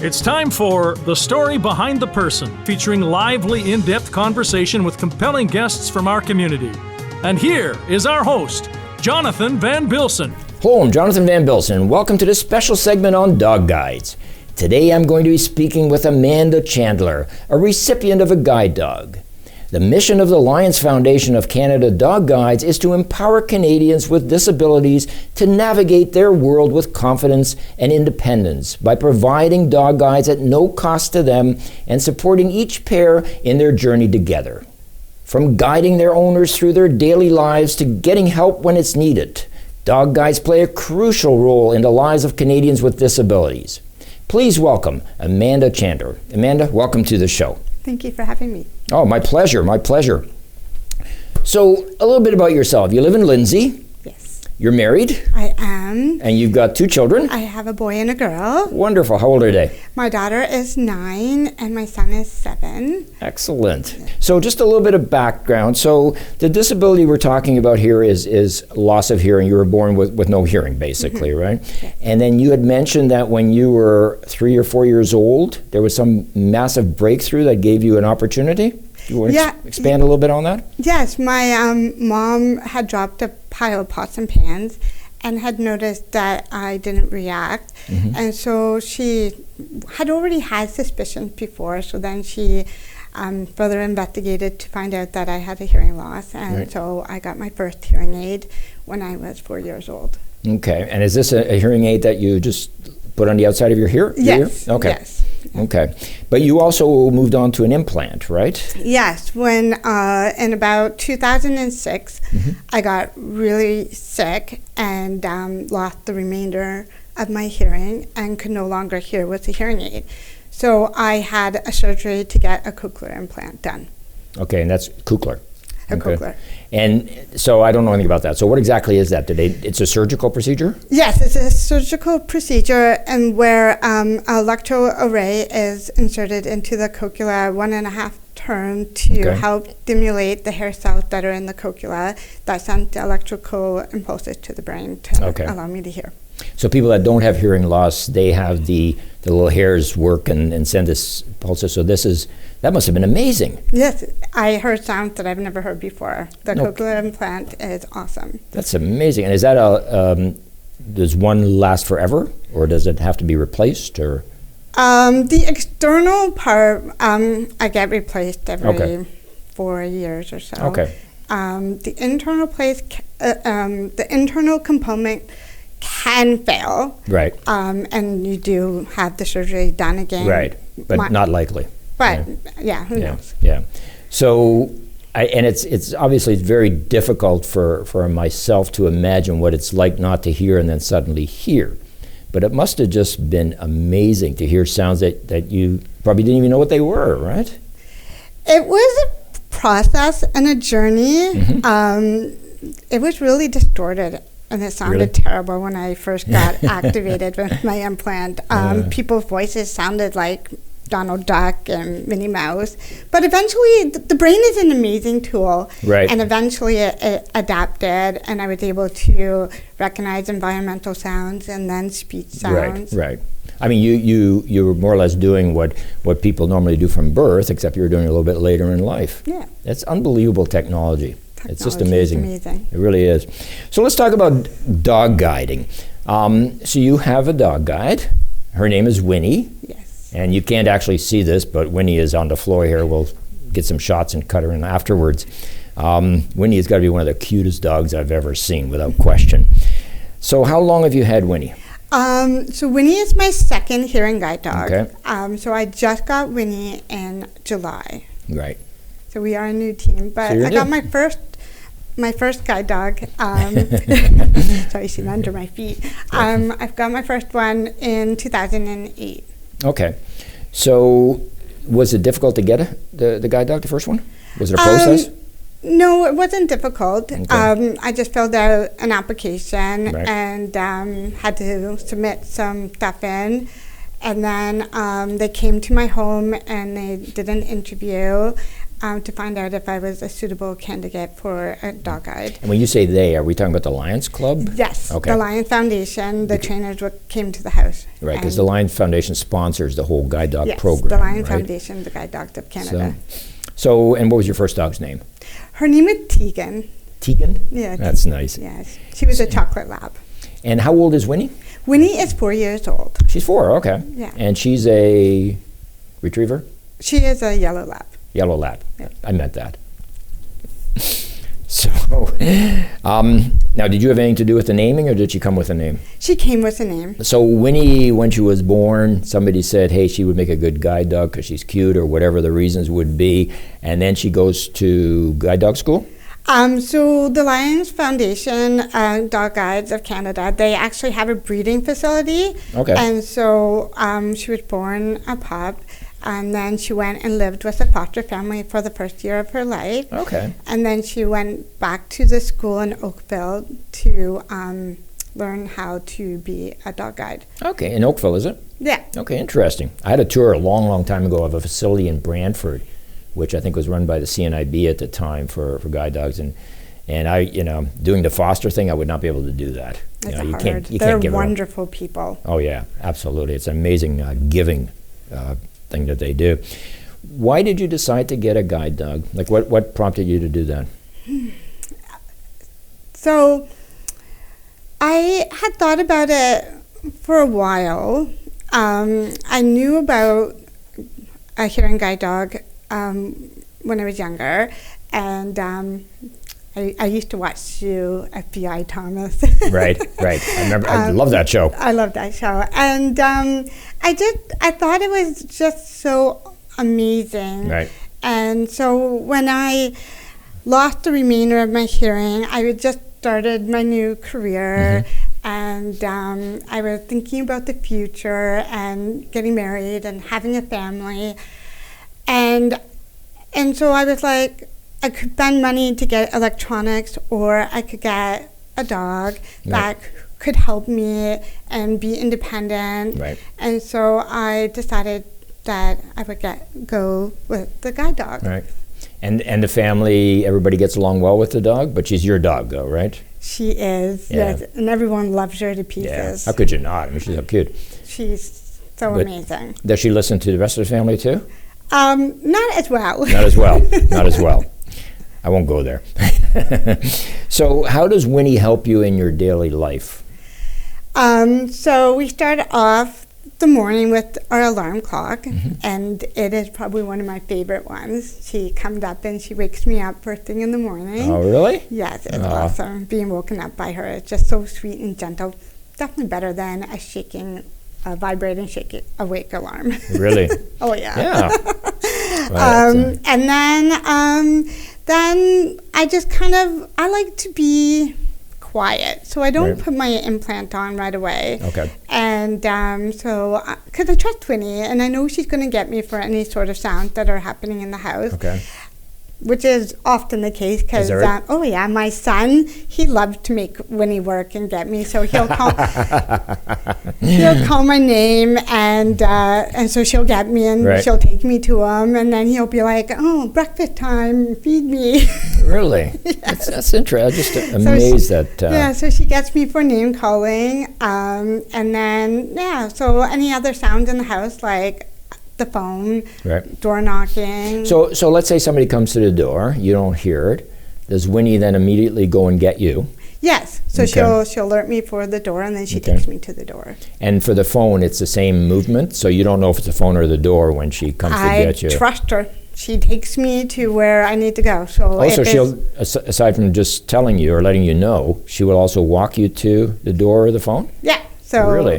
It's time for The Story Behind the Person, featuring lively, in-depth conversation with compelling guests from our community. And here is our host, Jonathan Van Bilsen. Hello, I'm Jonathan Van Bilsen, and welcome to this special segment on dog guides. Today I'm going to be speaking with Amanda Chandler, a recipient of a guide dog. The mission of the Lions Foundation of Canada Dog Guides is to empower Canadians with disabilities to navigate their world with confidence and independence by providing dog guides at no cost to them and supporting each pair in their journey together. From guiding their owners through their daily lives to getting help when it's needed, dog guides play a crucial role in the lives of Canadians with disabilities. Please welcome Amanda Chandler. Amanda, welcome to the show. Thank you for having me. Oh, my pleasure, my pleasure. So, a little bit about yourself. You live in Lindsay. Yes. You're married. I am. And you've got two children. I have a boy and a girl. Wonderful. How old are they? My daughter is 9 and my son is 7. Excellent. So just a little bit of background. So the disability we're talking about here is loss of hearing. You were born with no hearing, basically, right? Yes. And then you had mentioned that when you were 3 or 4 years old, there was some massive breakthrough that gave you an opportunity. Do you want to expand a little bit on that? Yes. My mom had dropped a pile of pots and pans and had noticed that I didn't react. Mm-hmm. And so she had already had suspicions before, so then she further investigated to find out that I had a hearing loss, and so I got my first hearing aid when I was 4 years old. Okay, and is this a hearing aid that you just put on the outside of your ear? Yes. Okay. Yes. Okay, but you also moved on to an implant, right? Yes, when in about 2006, I got really sick and lost the remainder of my hearing and could no longer hear with the hearing aid. So I had a surgery to get a cochlear implant done. Okay, and that's Cochlear. Cochlear. And so I don't know anything about that. So what exactly is that? It's a surgical procedure? Yes, it's a surgical procedure, and where an electroarray is inserted into the cochlea 1.5 turn to help stimulate the hair cells that are in the cochlea that send the electrical impulses to the brain to allow me to hear. So people that don't have hearing loss, they have the little hairs work and send this pulses. So that must have been amazing. Yes, I heard sounds that I've never heard before. The cochlear implant is awesome. That's amazing. And is that does one last forever, or does it have to be replaced, or? The external part, I get replaced every 4 years or so. Okay. The internal component can fail. Right. And you do have the surgery done again. Right, but not likely. But who knows? Yeah. So, it's obviously very difficult for myself to imagine what it's like not to hear and then suddenly hear. But it must have just been amazing to hear sounds that you probably didn't even know what they were, right? It was a process and a journey. Mm-hmm. It was really distorted. And it sounded terrible when I first got activated with my implant. People's voices sounded like Donald Duck and Minnie Mouse. But eventually, the brain is an amazing tool. Right. And eventually it adapted, and I was able to recognize environmental sounds and then speech sounds. Right. I mean, you were more or less doing what people normally do from birth, except you were doing it a little bit later in life. Yeah. That's unbelievable technology. It's just amazing. It really is. So let's talk about dog guiding. So you have a dog guide. Her name is Winnie. Yes. And you can't actually see this, but Winnie is on the floor here. We'll get some shots and cut her in afterwards. Winnie has got to be one of the cutest dogs I've ever seen, without question. So how long have you had Winnie? So Winnie is my second hearing guide dog. Okay. So I just got Winnie in July. Right. So we are a new team, but I got my first guide dog. Sorry, she's under my feet. I've got my first one in 2008. Okay. So was it difficult to get the guide dog, the first one? Was it a process? No, it wasn't difficult. Okay. I just filled out an application and had to submit some stuff in. And then they came to my home and they did an interview. to find out if I was a suitable candidate for a dog guide. And when you say they, are we talking about the Lions Club? Yes, Okay. the Lions Foundation, the trainers came to the house. Right, because And the Lions Foundation sponsors the whole guide dog yes, program. the Lions right? Foundation, the Guide Dogs of Canada. So, and what was your first dog's name? Her name is Tegan. Tegan? Yeah, That's nice. Yes, she was a chocolate lab. And how old is Winnie? Winnie is 4 years old. She's 4, okay. Yeah. And she's a retriever? She is a yellow lab. Yellow lab. Yeah. I meant that. So, now did you have anything to do with the naming, or did she come with a name? She came with a name. So Winnie, when she was born, somebody said, hey, she would make a good guide dog because she's cute, or whatever the reasons would be, and then she goes to guide dog school? So the Lions Foundation, Dog Guides of Canada, they actually have a breeding facility. Okay. And so she was born a pup, and then she went and lived with a foster family for the first year of her life. Okay. And then she went back to the school in Oakville to learn how to be a dog guide. Okay, in Oakville, is it? Yeah. Okay, interesting. I had a tour a long, long time ago of a facility in Brantford, which I think was run by the CNIB at the time for guide dogs, and I, doing the foster thing, I would not be able to do that. It's you hard. can't They're give it up. wonderful people. Oh yeah, absolutely. It's an amazing giving thing that they do. Why did you decide to get a guide dog? Like, what prompted you to do that? So I had thought about it for a while. I knew about a hearing guide dog when I was younger, and I used to watch Sue, FBI Thomas. Right. I remember. I love that show. I love that show, and I thought it was just so amazing. Right. And so when I lost the remainder of my hearing, I had just started my new career, and I was thinking about the future and getting married and having a family, and so I was like, I could spend money to get electronics, or I could get a dog that could help me and be independent. Right. And so I decided that I would go with the guide dog. Right. And the family, everybody gets along well with the dog, but she's your dog, though, right? She is, Yeah. yes, and everyone loves her to Yeah. pieces. How could you not? I mean, she's so cute. She's so But- amazing. Does she listen to the rest of the family too? Not as well. Not as well. Not as well. I won't go there. So how does Winnie help you in your daily life? So we started off the morning with our alarm clock, and it is probably one of my favorite ones. She comes up and she wakes me up first thing in the morning. Oh, really? Yes, it's Aw. awesome being woken up by her. It's just so sweet and gentle. Definitely better than a vibrating, awake alarm. Really? Oh yeah. Yeah. Well, And then I just I like to be quiet, so I don't Right. put my implant on right away. Okay. And because I trust Winnie, and I know she's going to get me for any sort of sounds that are happening in the house. Okay. Which is often the case because, Is that right? My son, he loves to make Winnie work and get me, so he'll call my name, and so she'll get me, and Right. she'll take me to him, and then he'll be like, oh, breakfast time, feed me. Really? That's interesting. I'm just amazed that. So she gets me for name calling, and then, so any other sounds in the house, like the phone, Right. door knocking. So let's say somebody comes to the door, you don't hear it. Does Winnie then immediately go and get you? Yes, so Okay. she'll alert me for the door, and then she Okay. takes me to the door. And for the phone, it's the same movement, so you don't know if it's the phone or the door when she comes to I get you. trust her. She takes me to where I need to go. So Also, if she'll, aside from just telling you or letting you know, she will also walk you to the door or the phone? yeah. So Really?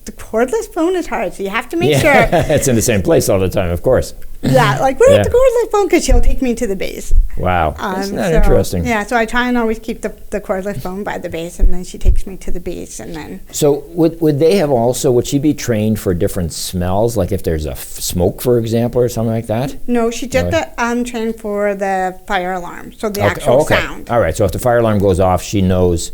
The cordless phone is hard, so you have to make sure. It's in the same place all the time, of course. Yeah, like where's Yeah. the cordless phone? Because she'll take me to the base. Wow. Isn't that So, interesting? Yeah, so I try and always keep the cordless phone by the base, and then she takes me to the base, and then So would they have also, would she be trained for different smells, like if there's a smoke, for example, or something like that? no, she just Really? trained for the fire alarm, so the actual sound. All right, so if the fire alarm goes off, she knows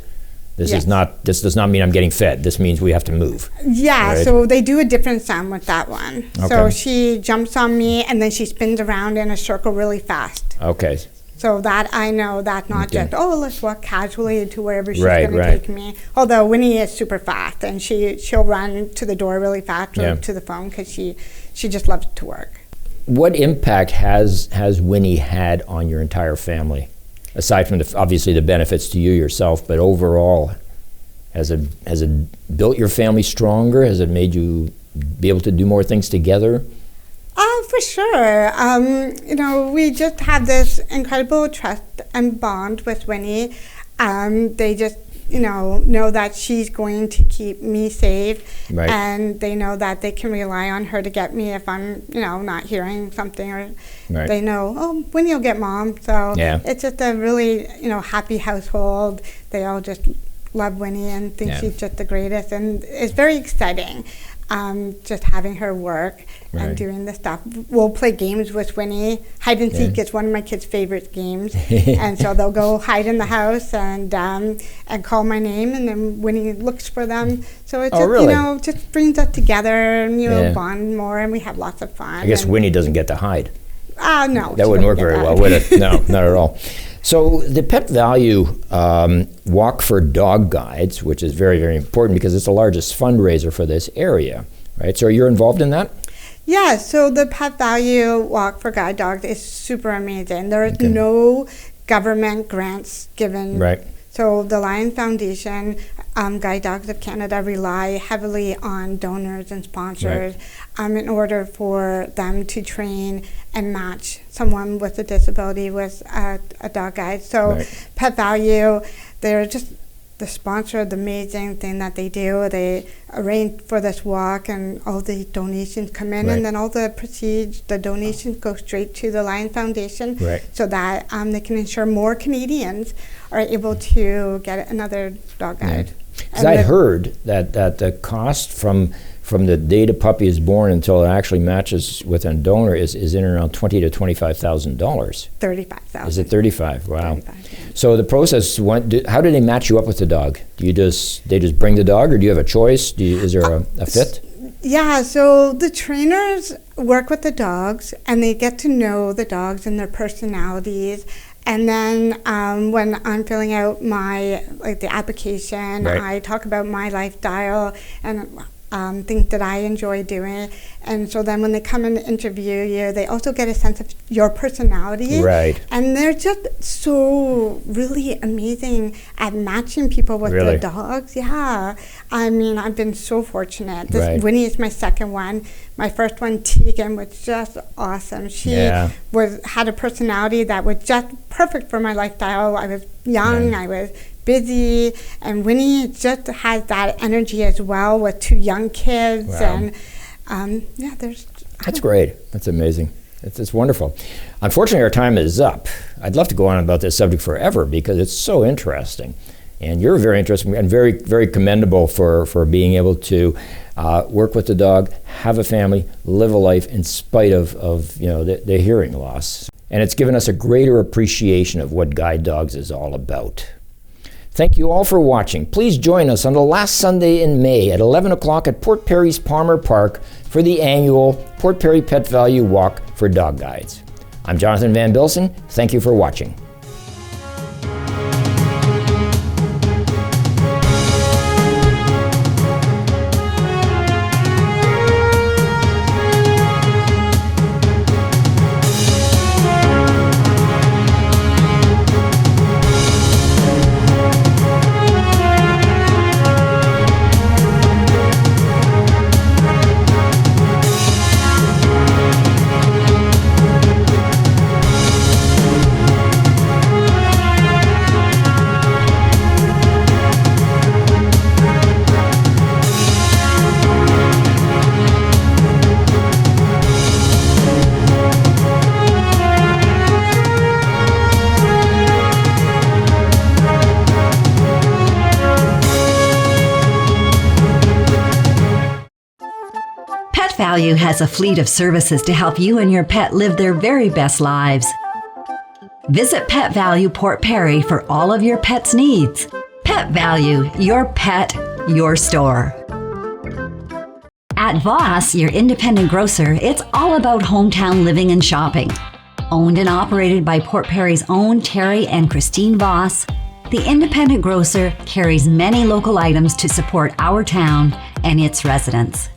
This Yes. is not. This does not mean I'm getting fed. This means we have to move. Yeah, Right. so they do a different sound with that one. So Okay. she jumps on me and then she spins around in a circle really fast. Okay. So that I know that not Okay. just, let's walk casually to wherever she's Right, going to right. take me. Although Winnie is super fast and she'll run to the door really fast or Yeah. to the phone because she just loves to work. What impact has Winnie had on your entire family, aside from obviously the benefits to you yourself, but overall, has it built your family stronger? Has it made you be able to do more things together? For sure. We just have this incredible trust and bond with Winnie. They just, know that she's going to keep me safe. Right. And they know that they can rely on her to get me if I'm, not hearing something. Or Right. they know, Winnie will get Mom. So Yeah. it's just a really, happy household. They all just love Winnie and think Yeah. she's just the greatest. And it's very exciting. Just having her work Right. and doing the stuff. We'll play games with Winnie. Hide and seek is one of my kids' favorite games, and so they'll go hide in the house and call my name, and then Winnie looks for them. So it's just, really? just brings us together and Yeah. bond more, and we have lots of fun. I guess and, Winnie doesn't get to hide. no, That she wouldn't work doesn't very get well, that. would it? No, not at all. So the Pet Value Walk for Dog Guides, which is very, very important because it's the largest fundraiser for this area, right? So you're involved in that? Yeah, so the Pet Value Walk for Guide Dogs is super amazing. There is Okay. no government grants given. Right. So the Lion Foundation, Guide Dogs of Canada rely heavily on donors and sponsors in order for them to train and match someone with a disability with a dog guide. So Right. Pet Value, they're just the sponsor, the amazing thing that they do. They arrange for this walk and all the donations come in Right. and then all the proceeds, the donations go straight to the Lion Foundation Right. so that they can ensure more Canadians are able to get another dog guide. Because I'd heard that the cost from the date a puppy is born until it actually matches with a donor is in around $20,000 to $25,000. 35,000. Is it 35? Wow. 35, yeah. So the process, how do they match you up with the dog? They just bring the dog, or do you have a choice? Is there a fit? Yeah, so the trainers work with the dogs and they get to know the dogs and their personalities. And then when I'm filling out the application, Right. I talk about my lifestyle and things that I enjoy doing. And so then when they come and interview you, they also get a sense of your personality. Right. And they're just so really amazing at matching people with Really? their dogs. Yeah. I mean, I've been so fortunate. Right. Winnie is my second one. My first one, Tegan, was just awesome. She Yeah. had a personality that was just perfect for my lifestyle. I was young, Yeah. I was busy, and Winnie just has that energy as well with two young kids. Wow. And That's great. That's amazing. It's wonderful. Unfortunately, our time is up. I'd love to go on about this subject forever because it's so interesting. And you're very interesting and very, very commendable for being able to work with the dog, have a family, live a life in spite of the hearing loss. And it's given us a greater appreciation of what guide dogs is all about. Thank you all for watching. Please join us on the last Sunday in May at 11 o'clock at Port Perry's Palmer Park for the annual Port Perry Pet Value Walk for Dog Guides. I'm Jonathan Van Bilsen. Thank you for watching. Pet Value has a fleet of services to help you and your pet live their very best lives. Visit Pet Value Port Perry for all of your pet's needs. Pet Value, your pet, your store. At Voss, your independent grocer, it's all about hometown living and shopping. Owned and operated by Port Perry's own Terry and Christine Voss, the independent grocer carries many local items to support our town and its residents.